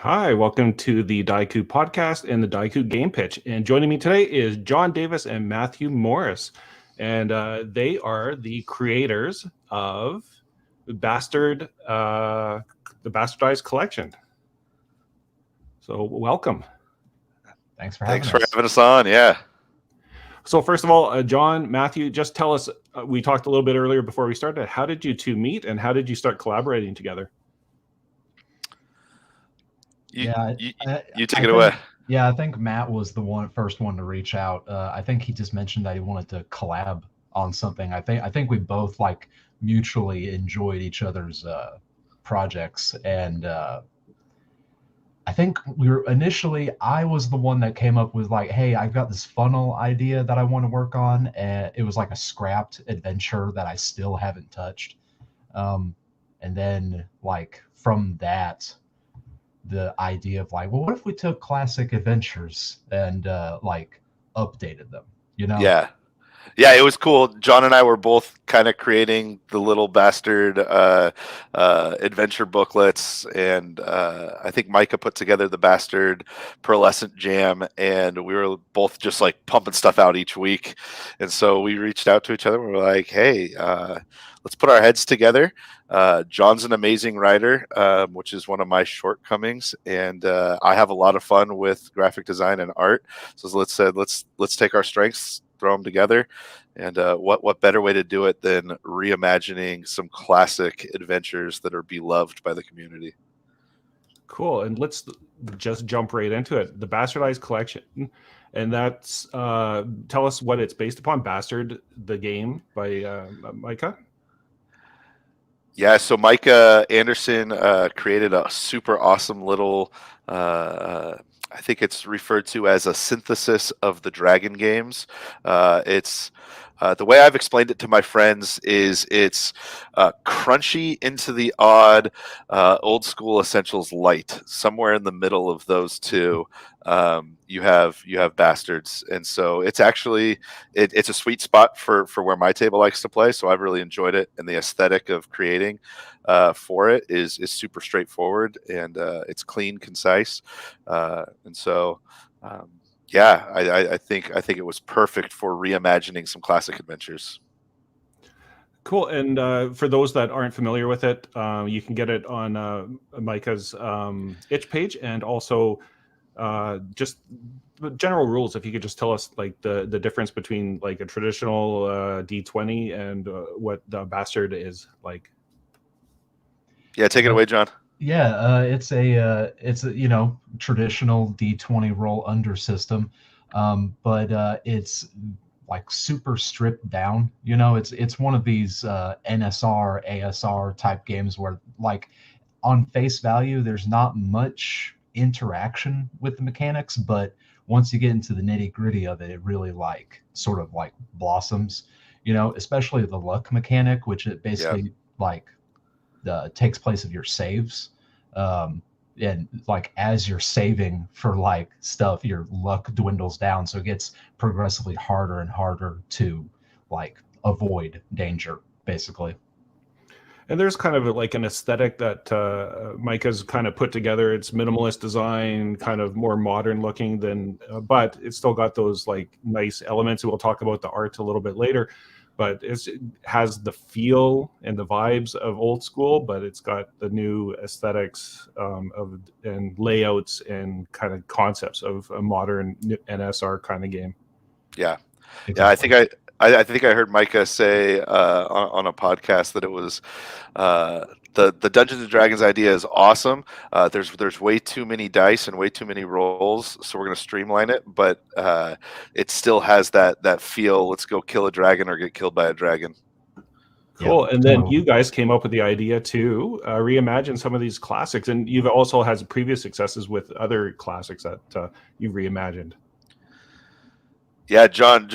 Hi, welcome to the Dieku podcast and the Dieku Game Pitch. And joining me today is John Davis and Matthew Morris. And they are the creators of the Bastardized Collection. So welcome. Thanks for Thanks having for us. having us on. Yeah. So first of all, John, Matthew, just tell us, we talked a little bit earlier before we started, how did you two meet and how did you start collaborating together? You take I it think, away. Yeah, I think Matt was the first one to reach out. I think he just mentioned that he wanted to collab on something. I think we both like mutually enjoyed each other's projects, and I think I was the one that came up with like, hey, I've got this funnel idea that I want to work on, and it was like a scrapped adventure that I still haven't touched. And then like from that, the idea of like, well, what if we took classic adventures and like updated them, you know? Yeah, it was cool. John and I were both kind of creating the little bastard adventure booklets, and I think Micah put together the bastard pearlescent jam, and we were both just like pumping stuff out each week. And so we reached out to each other. And we were like, "Hey, let's put our heads together." John's an amazing writer, which is one of my shortcomings, and I have a lot of fun with graphic design and art. So let's take our strengths, throw them together, and what better way to do it than reimagining some classic adventures that are beloved by the community. Cool. And let's just jump right into it. The Bastardized Collection. And that's, tell us what it's based upon. Bastard, the game by Micah. Yeah, so Micah Anderson created a super awesome little, I think it's referred to as a synthesis of the Dragon games. It's the way I've explained it to my friends is it's crunchy into the odd, old school essentials light. Somewhere in the middle of those two, you have bastards, and so it's actually it's a sweet spot for where my table likes to play. So I've really enjoyed it, and the aesthetic of creating for it is super straightforward, and it's clean, concise, and so. Yeah, I think it was perfect for reimagining some classic adventures. Cool. And for those that aren't familiar with it, you can get it on Micah's itch page, and also just the general rules. If you could just tell us like the difference between like a traditional D20 and what the Bastard is like. Yeah, take it away, John. Yeah, it's a traditional D20 roll under system, but it's like super stripped down. It's one of these NSR ASR type games where like on face value there's not much interaction with the mechanics, but once you get into the nitty gritty of it, it really like sort of like blossoms. Especially the luck mechanic, which it basically like takes place of your saves, and like as you're saving for like stuff, your luck dwindles down, so it gets progressively harder and harder to like avoid danger, basically. And there's kind of like an aesthetic that Micah's kind of put together. It's minimalist design, kind of more modern looking than, but it's still got those like nice elements. We'll talk about the art a little bit later, but it has the feel and the vibes of old school, but it's got the new aesthetics and layouts and kind of concepts of a modern NSR kind of game. Yeah. Exactly. Yeah, I think I heard Micah say on a podcast that it was the Dungeons and Dragons idea is awesome. There's way too many dice and way too many rolls, so we're going to streamline it, but it still has that feel. Let's go kill a dragon or get killed by a dragon. Cool. Yeah, And then totally. you guys came up with the idea to reimagine some of these classics, and you've also had previous successes with other classics that you've reimagined. Yeah, John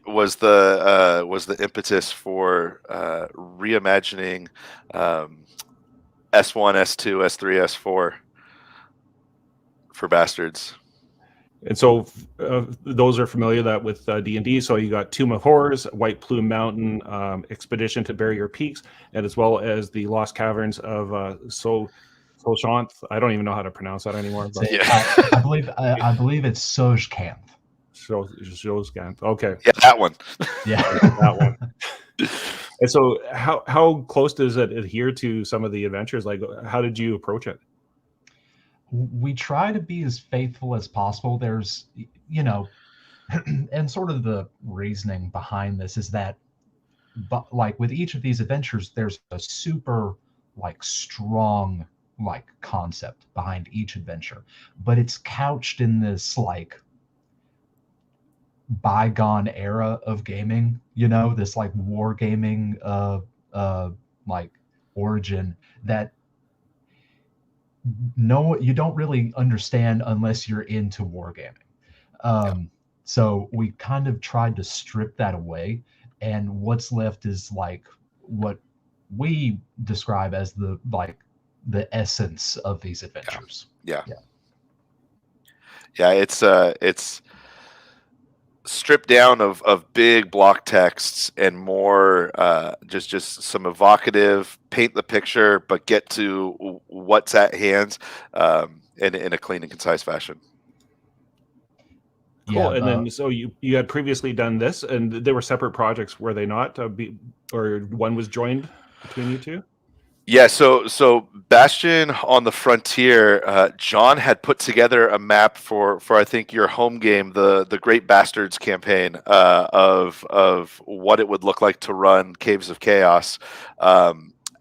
was the impetus for reimagining S1, S2, S3, S4 for Bastards. And so those are familiar that with D&D. So you got Tomb of Horrors, White Plume Mountain, Expedition to Barrier Peaks, and as well as the Lost Caverns of Solshanth. I don't even know how to pronounce that anymore. But I believe it's Sojkanth. Solshanth. Okay. Yeah, that one. Yeah, that one. And so, how close does it adhere to some of the adventures? Like, how did you approach it? We try to be as faithful as possible. There's, and sort of the reasoning behind this is that, but like with each of these adventures, there's a super strong concept behind each adventure, but it's couched in this bygone era of gaming, this wargaming origin that you don't really understand unless you're into wargaming. So we kind of tried to strip that away, and what's left is what we describe as the essence of these adventures. Yeah. It's stripped down of big block texts and more just some evocative, paint the picture, but get to what's at hand in a clean and concise fashion. Cool. And then, so you had previously done this, and they were separate projects, were they not? Or one was joined between you two? Yeah, so Bastion on the Frontier, John had put together a map for I think your home game, the Great Bastards campaign, of what it would look like to run Caves of Chaos.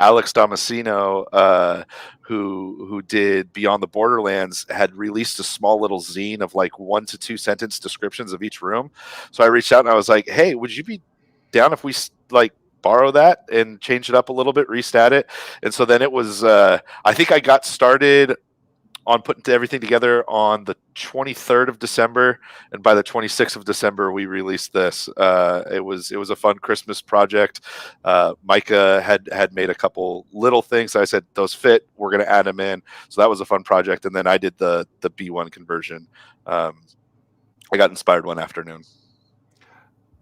Alex Damasino, who did Beyond the Borderlands, had released a small little zine of 1 to 2 sentence descriptions of each room. So I reached out and I was like, "Hey, would you be down if we borrow that and change it up a little bit, restat it?" And so then it was, I think I got started on putting everything together on the 23rd of December, and by the 26th of December we released this. It was a fun Christmas project. Micah had made a couple little things. I said, those fit, we're going to add them in. So that was a fun project. And then I did the B1 conversion. I got inspired one afternoon.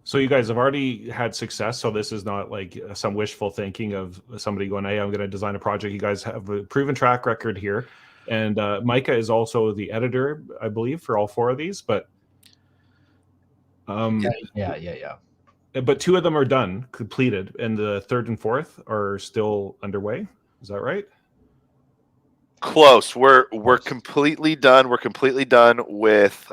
So you guys have already had success. So this is not some wishful thinking of somebody going, "Hey, I'm going to design a project." You guys have a proven track record here. And Micah is also the editor, I believe, for all 4 of these. But yeah. But 2 of them are done, completed, and the 3rd and 4th are still underway. Is that right? Close. We're completely done. We're completely done with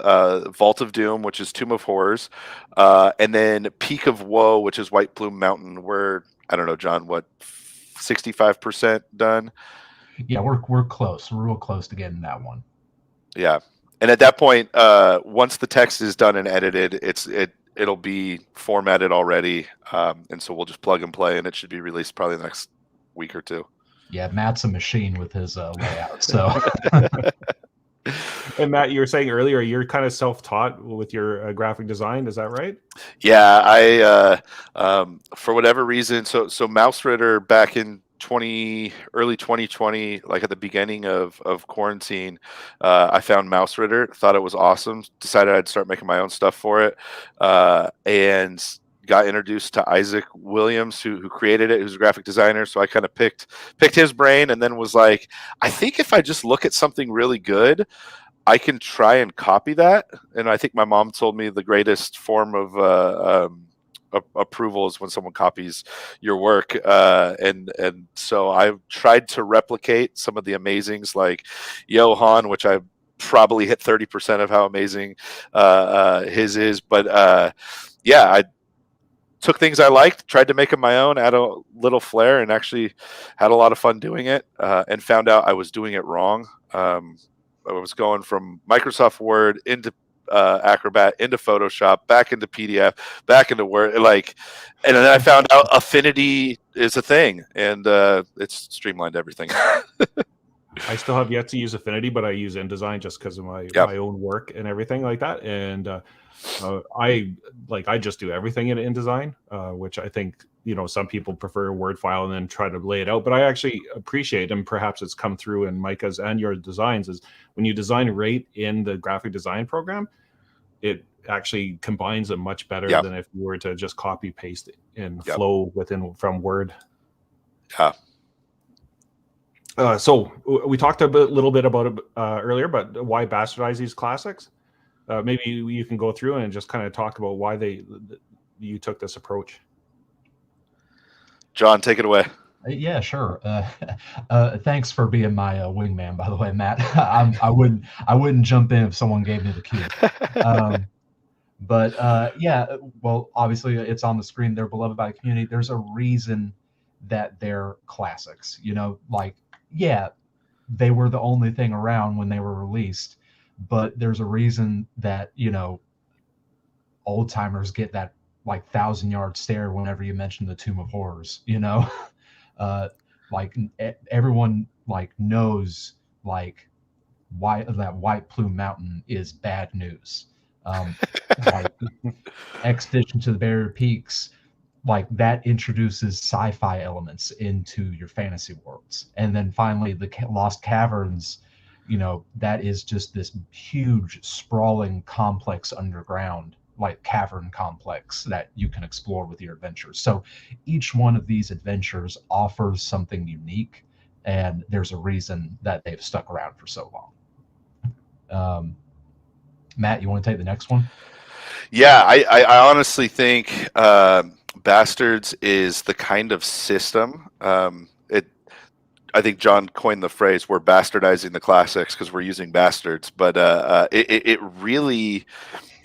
Vault of Doom, which is Tomb of Horrors, and then Peak of Woe, which is White Plume Mountain. We're, I don't know, John, what, 65% done? Yeah, we're close. We're real close to getting that one. Yeah, and at that point, once the text is done and edited, it'll be formatted already, and so we'll just plug and play, and it should be released probably the next week or 2. Yeah, Matt's a machine with his layout. So, and Matt, you were saying earlier you're kind of self-taught with your graphic design. Is that right? Yeah, I for whatever reason, so Mouse Ritter back in early 2020, at the beginning of quarantine, I found Mouse Ritter, thought it was awesome, decided I'd start making my own stuff for it, and got introduced to Isaac Williams, who created it, who's a graphic designer. So I kind of picked his brain, and then was like, I think if I just look at something really good, I can try and copy that. And I think my mom told me the greatest form of approval is when someone copies your work, and so I've tried to replicate some of the amazings like Johan, which I probably hit 30% of how amazing his is, but yeah, I took things I liked, tried to make them my own, add a little flair, and actually had a lot of fun doing it, and found out I was doing it wrong. I was going from Microsoft Word into Acrobat, into Photoshop, back into PDF, back into Word, and then I found out Affinity is a thing, and it's streamlined everything. I still have yet to use Affinity, but I use InDesign just because of my own work and everything like that. And I just do everything in InDesign, which I think some people prefer a Word file and then try to lay it out. But I actually appreciate, and perhaps it's come through in Micah's and your designs, is when you design right in the graphic design program, it actually combines it much better than if you were to just copy paste and flow from Word. Yeah. So we talked little bit about it earlier, but why bastardize these classics? Maybe you can go through and just kind of talk about why you took this approach. John, take it away. Yeah, sure. Thanks for being my wingman, by the way, Matt. I wouldn't jump in if someone gave me the cue. But yeah, well, obviously it's on the screen. They're beloved by the community. There's a reason that they're classics. Like, yeah, they were the only thing around when they were released, but there's a reason that old timers get that like 1,000-yard stare whenever you mention the Tomb of Horrors. Like everyone like knows like why that White Plume Mountain is bad news. Like Expedition to the Barrier Peaks, like that introduces sci-fi elements into your fantasy worlds, and then finally the Lost Caverns, that is just this huge sprawling complex underground like cavern complex that you can explore with your adventures. So each one of these adventures offers something unique, and there's a reason that they've stuck around for so long. Matt, you want to take the next one? Yeah, I honestly think Bastards is the kind of system. I think John coined the phrase, we're bastardizing the classics because we're using bastards, but it really,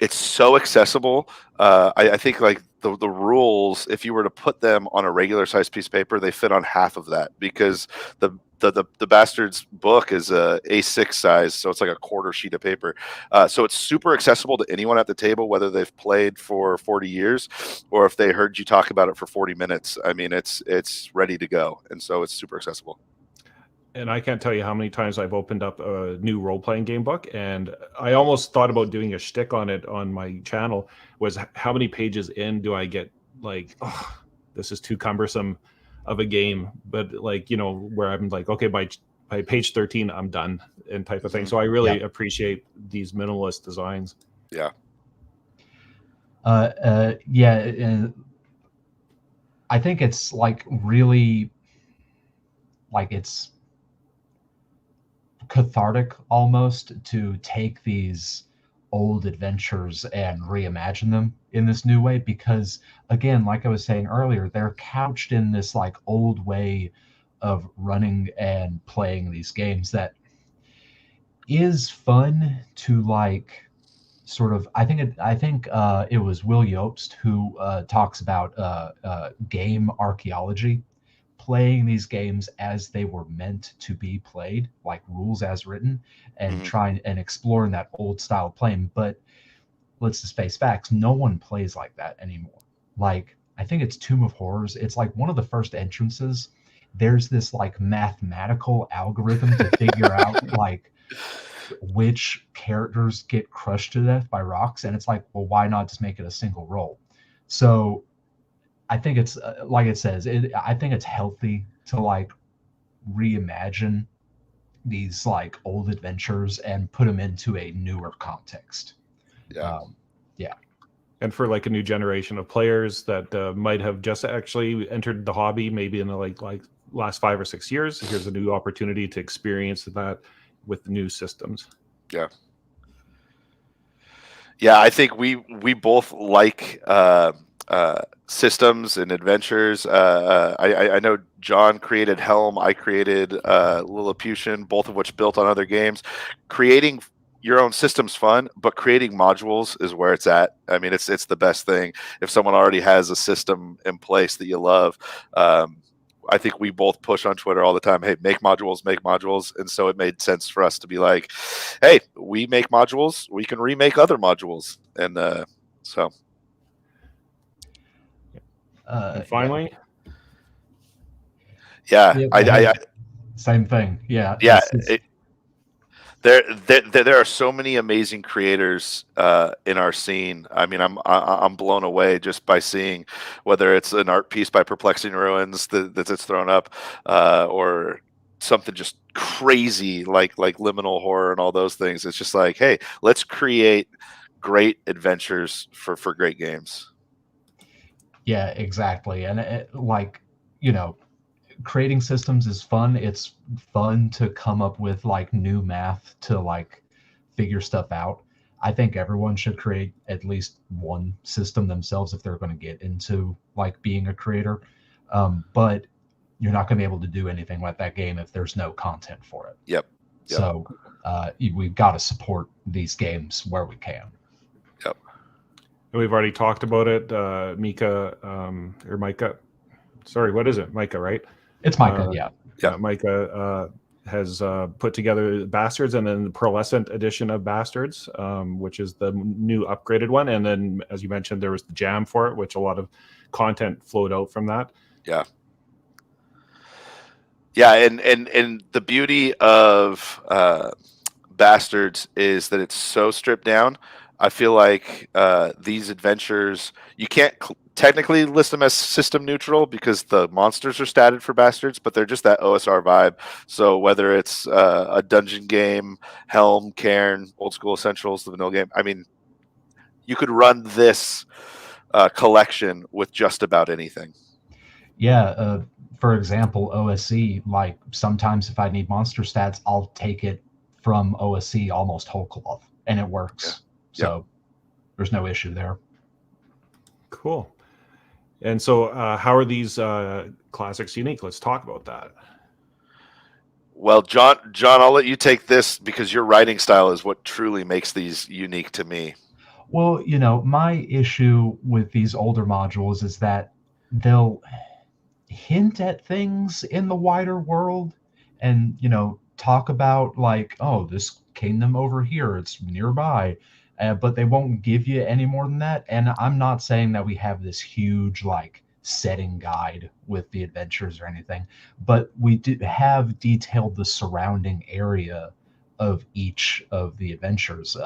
it's so accessible. I think like the rules, if you were to put them on a regular size piece of paper, they fit on half of that, because the Bastards book is a A6 size, so it's like a quarter sheet of paper. So it's super accessible to anyone at the table, whether they've played for 40 years or if they heard you talk about it for 40 minutes. I mean, it's ready to go, and so it's super accessible. And I can't tell you how many times I've opened up a new role-playing game book, and I almost thought about doing a shtick on it on my channel, was how many pages in do I get like, oh, this is too cumbersome of a game, but like, where I'm like, okay, by page 13, I'm done, and type of thing. So I really appreciate these minimalist designs. Yeah. Yeah. And I think it's like really, like it's cathartic almost to take these old adventures and reimagine them in this new way, because again, like I was saying earlier, they're couched in this like old way of running and playing these games that is fun to like sort of. I think it was Will Yobst who talks about game archaeology, playing these games as they were meant to be played, like rules as written, and trying and exploring that old style of playing. But let's just face facts, no one plays like that anymore. Like, I think it's Tomb of Horrors. It's like one of the first entrances. There's this like mathematical algorithm to figure out like which characters get crushed to death by rocks. And it's like, well, why not just make it a single roll? So I think it's like it says, I think it's healthy to like reimagine these like old adventures and put them into a newer context. Yeah. Yeah. And for like a new generation of players that might have just actually entered the hobby, maybe in the like last 5 or 6 years, here's a new opportunity to experience that with the new systems. Yeah. Yeah, I think we both like systems and adventures. I know John created Helm. I created Lilliputian, both of which built on other games. Creating your own system's fun, but creating modules is where it's at. I mean, it's the best thing. If someone already has a system in place that you love, I think we both push on Twitter all the time, hey, make modules. And so it made sense for us to be like, hey, we make modules, we can remake other modules. And so. And finally. Yeah. I same thing. Yeah. Yeah. There are so many amazing creators in our scene. I mean, I'm blown away just by seeing whether it's an art piece by Perplexing Ruins that's thrown up, or something just crazy like liminal horror and all those things. It's just like, hey, let's create great adventures for great games. Yeah, exactly. And creating systems is fun. It's fun to come up with like new math to like figure stuff out. I think everyone should create at least one system themselves if they're going to get into like being a creator. But you're not going to be able to do anything with that game if there's no content for it. Yep. So we've got to support these games where we can. Yep. And we've already talked about it. Micah, or Micah. Sorry, what is it? Micah, right? It's Micah, yeah. Micah has put together Bastards and then the Pearlescent edition of Bastards, which is the new upgraded one. And then, as you mentioned, there was the jam for it, which a lot of content flowed out from that. Yeah. Yeah, and the beauty of Bastards is that it's so stripped down. I feel like these adventures, you can't technically list them as system neutral because the monsters are statted for Bastards, but they're just that OSR vibe. So whether it's a dungeon game, Helm, Cairn, Old School Essentials, the vanilla game, I mean, you could run this collection with just about anything. Yeah, for example, OSC, like sometimes if I need monster stats, I'll take it from OSC almost whole cloth, and it works. Yeah. So there's no issue there. Cool. And so how are these classics unique? Let's talk about that. Well, John, I'll let you take this because your writing style is what truly makes these unique to me. Well, you know, my issue with these older modules is that they'll hint at things in the wider world and, you know, talk about like, oh, this kingdom over here, it's nearby. But they won't give you any more than that. And I'm not saying that we have this huge like setting guide with the adventures or anything, but we do have detailed the surrounding area of each of the adventures.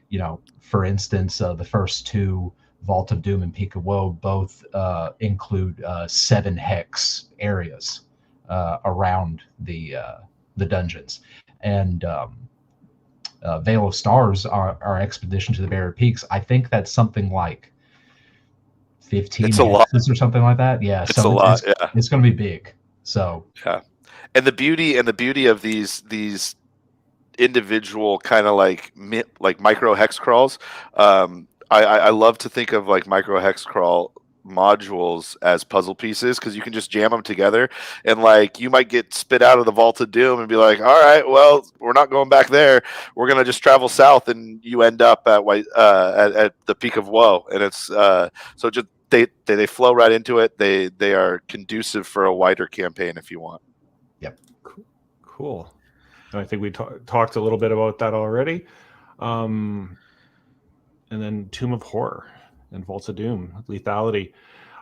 You know, for instance, the first two, Vault of Doom and Peak of Woe, both include 7 hex areas around the dungeons. And Vale of Stars, our expedition to the Barrier Peaks, I think that's something like 15 hexes or something like that. Yeah, it's a lot. Yeah, it's going to be big. So yeah, and the beauty of these individual kind of like micro hex crawls. I love to think of like micro hex crawl modules as puzzle pieces because you can just jam them together, and like you might get spit out of the Vault of Doom and be like, all right, well, we're not going back there, we're gonna just travel south, and you end up at at the Peak of Woe, and it's so just they flow right into it. They are conducive for a wider campaign if you want. Yep. Cool. And I think we talked a little bit about that already. And then Tomb of Horror and Vaults of Doom, lethality.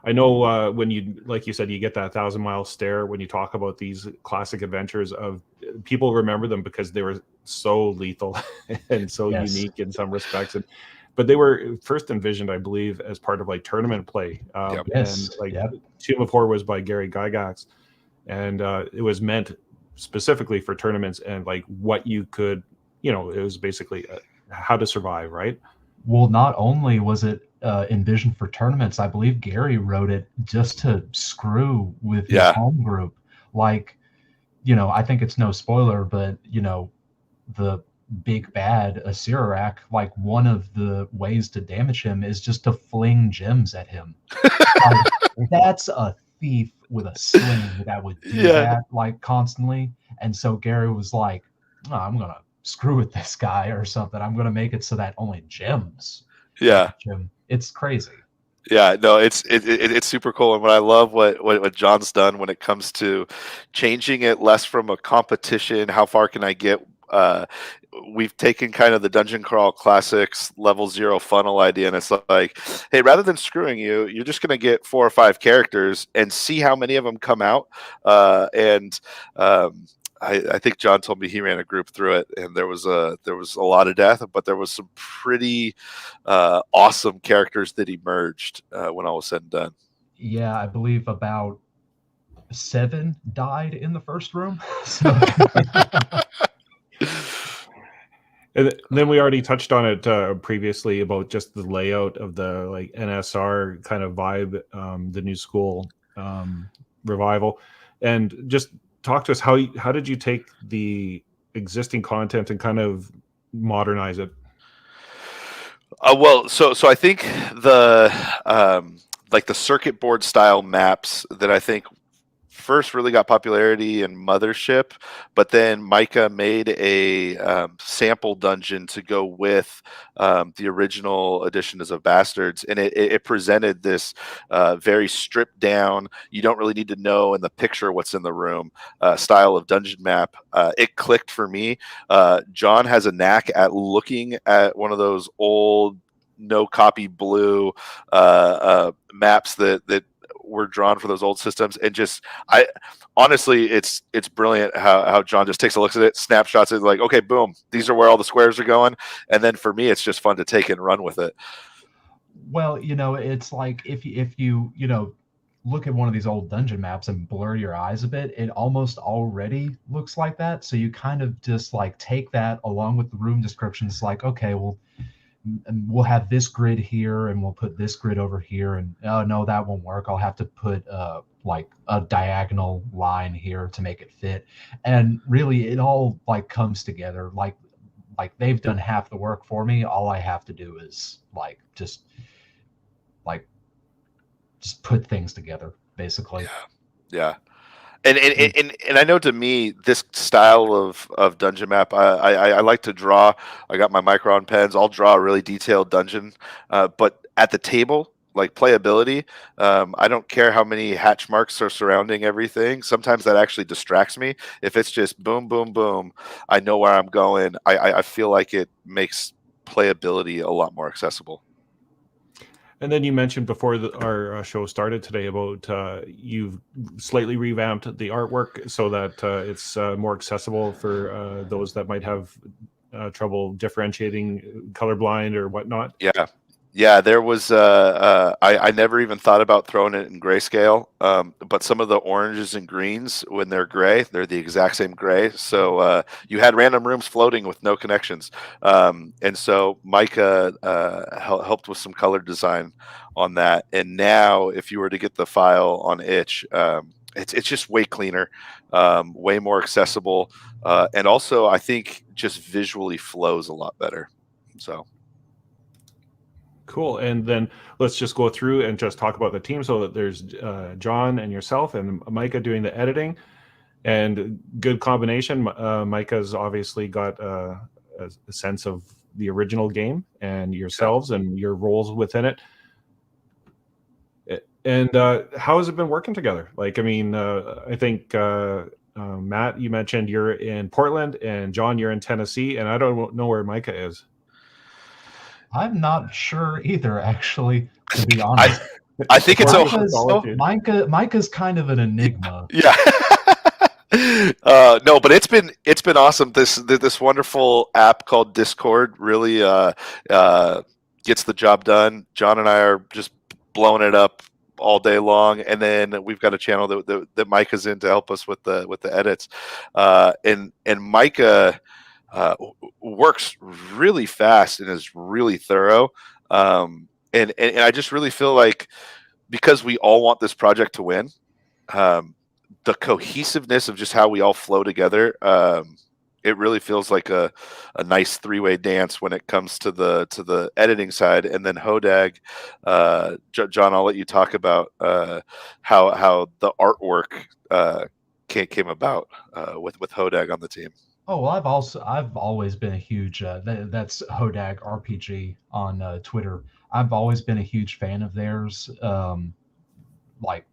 I know when you, like you said, you get that 1,000-mile stare when you talk about these classic adventures. Of people remember them because they were so lethal and so unique in some respects. But they were first envisioned, I believe, as part of like tournament play. And like Tomb of Horror was by Gary Gygax, and it was meant specifically for tournaments and like what you could, you know, it was basically how to survive, right? Well, not only was it envisioned for tournaments, I believe Gary wrote it just to screw with his home group. Like, you know, I think it's no spoiler, but, you know, the big bad Asirak, like one of the ways to damage him is just to fling gems at him. Like, that's a thief with a sling that would do that like constantly. And so Gary was like, oh, I'm going to screw with this guy or something. I'm going to make it so that only gems. It's crazy. Yeah, no, it's super cool. And what I love what John's done when it comes to changing it less from a competition, how far can I get? We've taken kind of the Dungeon Crawl Classics level 0 funnel idea, and it's like, hey, rather than screwing you, you're just going to get 4 or 5 characters and see how many of them come out. I think John told me he ran a group through it, and there was a lot of death, but there was some pretty awesome characters that emerged when all was said and done. Yeah, I believe about 7 died in the first room. So. And then we already touched on it previously about just the layout of the like NSR kind of vibe, the new school revival. And just talk to us, how did you take the existing content and kind of modernize it? Well, so I think the like the circuit board style maps that I think first really got popularity in Mothership, but then Micah made a sample dungeon to go with the original editions of Bastards, and it presented this very stripped down, you don't really need to know in the picture what's in the room style of dungeon map. It clicked for me. John has a knack at looking at one of those old no copy blue maps that were drawn for those old systems, and just I honestly it's brilliant how John just takes a look at it, snapshots it, like, okay, boom, these are where all the squares are going, and then for me it's just fun to take and run with it. Well, it's like if you look at one of these old dungeon maps and blur your eyes a bit, it almost already looks like that. So you kind of just like take that along with the room descriptions, like, okay, well, we'll have this grid here and we'll put this grid over here, and oh no, that won't work, I'll have to put like a diagonal line here to make it fit. And really it all like comes together, like they've done half the work for me. All I have to do is just put things together, basically. Yeah. And I know, to me, this style of dungeon map, I like to draw. I got my Micron pens. I'll draw a really detailed dungeon, but at the table, like playability, I don't care how many hatch marks are surrounding everything. Sometimes that actually distracts me. If it's just boom, boom, boom, I know where I'm going. I feel like it makes playability a lot more accessible. And then you mentioned before our show started today about you've slightly revamped the artwork so that it's more accessible for those that might have trouble differentiating colorblind or whatnot. Yeah, there was. I never even thought about throwing it in grayscale, but some of the oranges and greens, when they're gray, they're the exact same gray. So you had random rooms floating with no connections, and so Micah helped with some color design on that. And now, if you were to get the file on itch, it's just way cleaner, way more accessible, and also I think just visually flows a lot better. So. Cool. And then let's just go through and just talk about the team. So that there's John and yourself and Micah doing the editing, and good combination. Micah's obviously got a sense of the original game and yourselves and your roles within it. And how has it been working together? Like, I mean, I think Matt, you mentioned you're in Portland, and John, you're in Tennessee, and I don't know where Micah is. I'm not sure either, actually, to be honest. I think it's Ohio. Micah's kind of an enigma. Yeah. No, but it's been awesome. This wonderful app called Discord really gets the job done. John and I are just blowing it up all day long, and then we've got a channel that Micah's in to help us with the edits. And Micah works really fast and is really thorough. And I just really feel like, because we all want this project to win, the cohesiveness of just how we all flow together, it really feels like a nice three-way dance when it comes to the editing side. And then Hodag, John, I'll let you talk about how the artwork came about with Hodag on the team. Oh, well, I've always been a huge that's Hodag RPG on Twitter. I've always been a huge fan of theirs. Like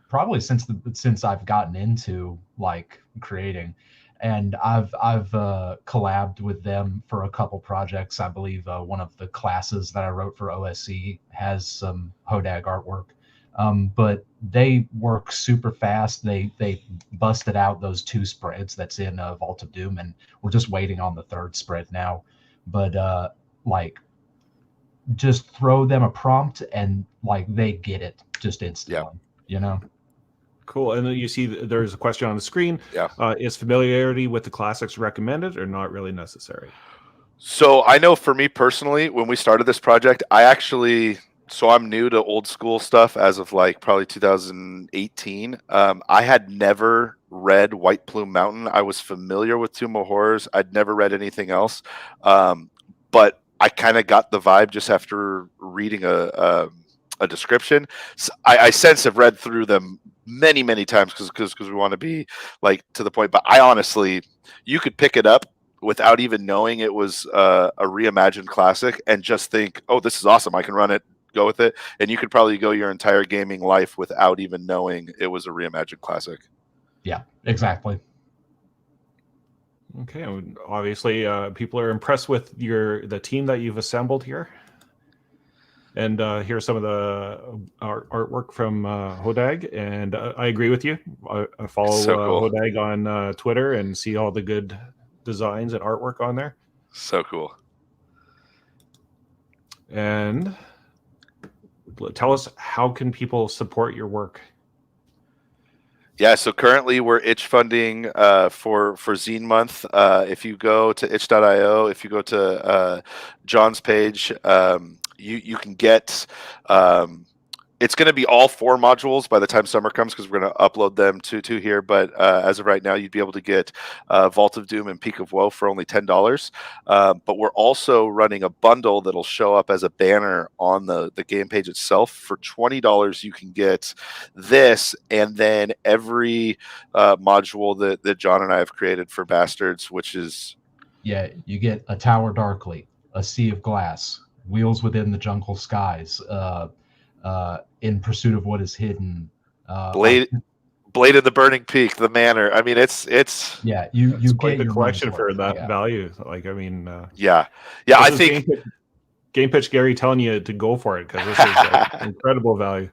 probably since I've gotten into like creating, and I've collabed with them for a couple projects. I believe one of the classes that I wrote for OSC has some Hodag artwork. But they work super fast. They busted out those 2 spreads that's in Vault of Doom, and we're just waiting on the 3rd spread now. But like, just throw them a prompt and like they get it just instantly. Yeah. Cool. And then you see there's a question on the screen. Yeah. Is familiarity with the classics recommended or not really necessary? So I know for me personally, when we started this project, I actually so I'm new to old school stuff as of like probably 2018. I had never read White Plume Mountain. I was familiar with Tomb of Horrors. I'd never read anything else, but I kind of got the vibe just after reading a description. So I since have read through them many times because we want to be like to the point. But I honestly, you could pick it up without even knowing it was a reimagined classic and just think, oh, this is awesome. I can run it, go with it. And you could probably go your entire gaming life without even knowing it was a reimagined classic. Yeah, exactly. Okay, obviously people are impressed with the team that you've assembled here. And here's some of the artwork from Hodag, and I agree with you. I follow So cool. Hodag on Twitter and see all the good designs and artwork on there. So cool. And tell us, how can people support your work? Yeah, so currently we're itch funding for zinemonth. If you go to itch.io, if you go to John's page, you can get it's going to be all 4 modules by the time summer comes because we're going to upload them to here. But as of right now, you'd be able to get Vault of Doom and Peak of Woe for only $10. But we're also running a bundle that'll show up as a banner on the game page itself. For $20, you can get this and then every module that John and I have created for Bastards, which is... Yeah, you get A Tower Darkly, A Sea of Glass, Wheels Within the Jungle Skies, In Pursuit of What Is Hidden, Blade of the Burning Peak, the Manor. I mean, it's yeah, you quite get the collection for that yeah. value. Like, I mean, yeah. I think Game Pitch Gary telling you to go for it because this is like incredible value.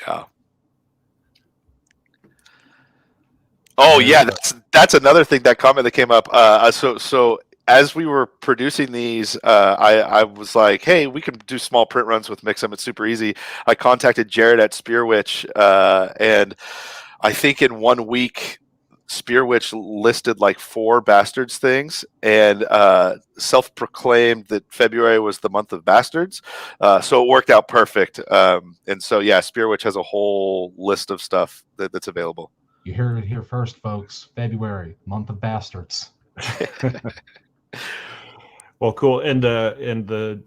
Yeah. Oh yeah, that's another thing, that comment that came up. So as we were producing these, I was like, hey, we can do small print runs with Mix'em. It's super easy. I contacted Jared at Spearwitch, and I think in 1 week, Spearwitch listed like 4 Bastards things, and self-proclaimed that February was the month of Bastards. So it worked out perfect. And so, yeah, Spearwitch has a whole list of stuff that's available. You heard it here first, folks. February, month of Bastards. Well, cool. In the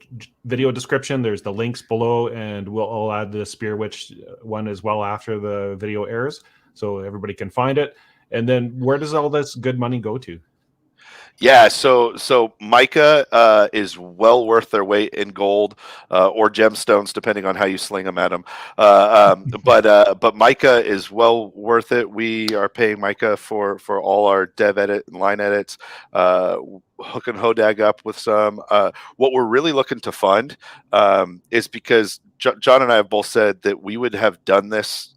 video description, there's the links below, and I'll add the Spearwitch one as well after the video airs, so everybody can find it. And then, where does all this good money go to? Yeah, so Micah is well worth their weight in gold or gemstones, depending on how you sling them at them. But Micah is well worth it. We are paying Micah for all our dev edit and line edits, hooking Hodag up with some. What we're really looking to fund is because John and I have both said that we would have done this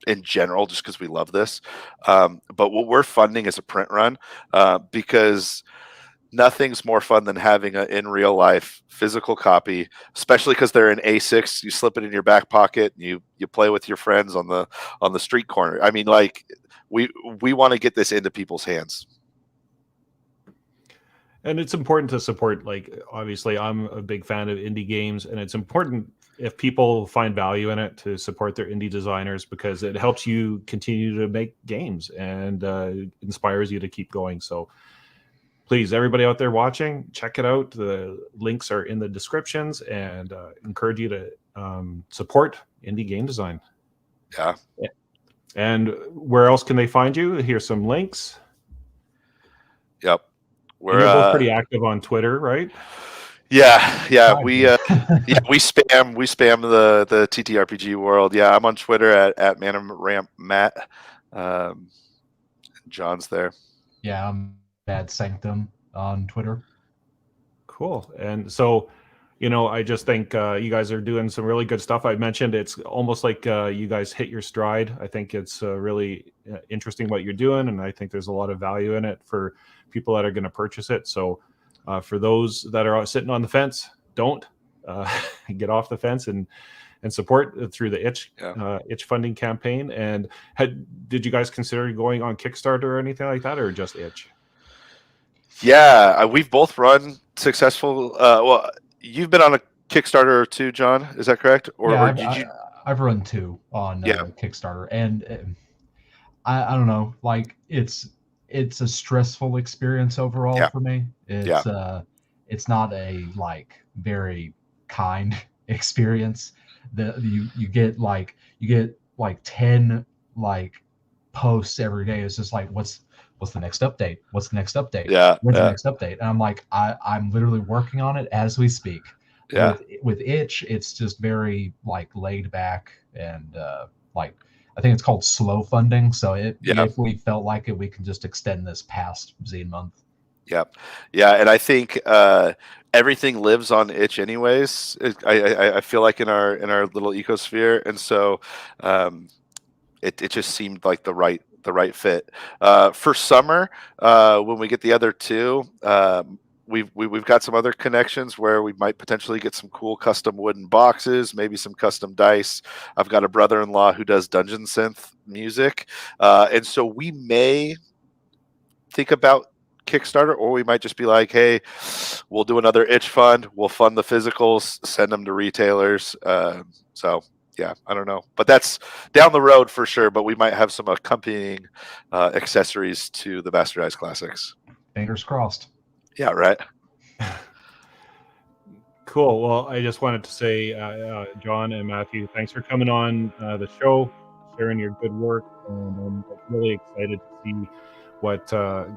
in general just because we love this, but what we're funding is a print run, because nothing's more fun than having an in real life physical copy, especially because they're in A6. You slip it in your back pocket and you play with your friends on the street corner. I mean, like, we want to get this into people's hands. And it's important to support, like, obviously I'm a big fan of indie games, and it's important if people find value in it to support their indie designers, because it helps you continue to make games and inspires you to keep going. So please, everybody out there watching, check it out. The links are in the descriptions, and encourage you to support indie game design. Yeah. And where else can they find you? Here's some links. Yep. You're both pretty active on Twitter, right? Yeah. We spam the TTRPG world. Yeah, I'm on Twitter at ManamRampMatt. John's there. Yeah, I'm Bad Sanctum on Twitter. Cool. And so, I just think you guys are doing some really good stuff. I mentioned it's almost like you guys hit your stride. I think it's really interesting what you're doing, and I think there's a lot of value in it for people that are going to purchase it. So for those that are sitting on the fence, don't get off the fence and support through the itch funding campaign. And did you guys consider going on Kickstarter or anything like that, or just itch? Yeah, we've both run successful. Well, you've been on a Kickstarter too, John. Is that correct? I've run 2 on Kickstarter, and I don't know, like it's a stressful experience overall for me. It's not a like very kind experience. You get like 10 like posts every day. It's just like what's the next update? What's the next update? When's the next update? And I'm like, I'm literally working on it as we speak. With Itch, it's just very like laid back and like I think it's called slow funding. So if we felt like it, we can just extend this past zinemonth. Yeah, and I think everything lives on Itch anyways. I feel like in our little ecosphere, and so it just seemed like the right fit for summer. When we get the other 2, we've got some other connections where we might potentially get some cool custom wooden boxes, maybe some custom dice. I've got a brother-in-law who does dungeon synth music, and so we may think about Kickstarter, or we might just be like, hey, we'll do another Itch fund, we'll fund the physicals, send them to retailers. So yeah, I don't know, but that's down the road for sure. But we might have some accompanying accessories to the Bastardized Classics. Fingers crossed. Yeah, right. Cool. Well, I just wanted to say, John and Matthew, thanks for coming on the show, sharing your good work, and I'm really excited to see what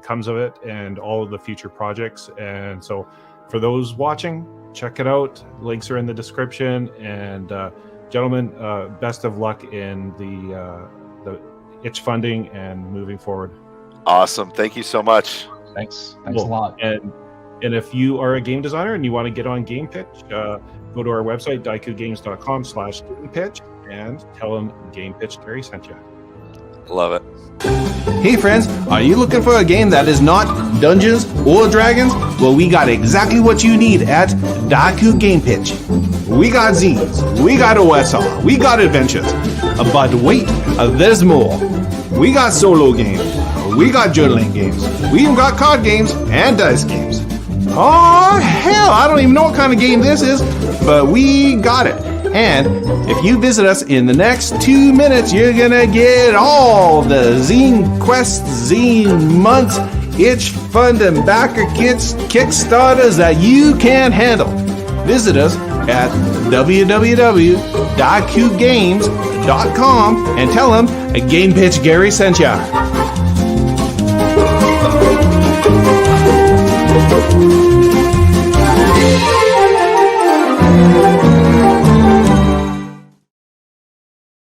comes of it and all of the future projects. And so for those watching, check it out. Links are in the description. And gentlemen, best of luck in the Itch funding and moving forward. Awesome. Thank you so much. Thanks a lot. And if you are a game designer and you want to get on Game Pitch, go to our website, diekugames.com/gamepitch, and tell them Game Pitch Terry sent you. Love it. Hey friends, are you looking for a game that is not Dungeons or Dragons? Well, we got exactly what you need at Dieku Game Pitch. We got zines, we got OSR, we got adventures. But wait, there's more. We got solo games, we got journaling games, we even got card games and dice games. Oh hell, I don't even know what kind of game this is, but we got it. And if you visit us in the next 2 minutes, you're gonna get all the zine quests, zine months, Itch fund and backer kits, Kickstarters that you can handle. Visit us at www.diekugames.com and tell them a Game Pitch Gary sent ya.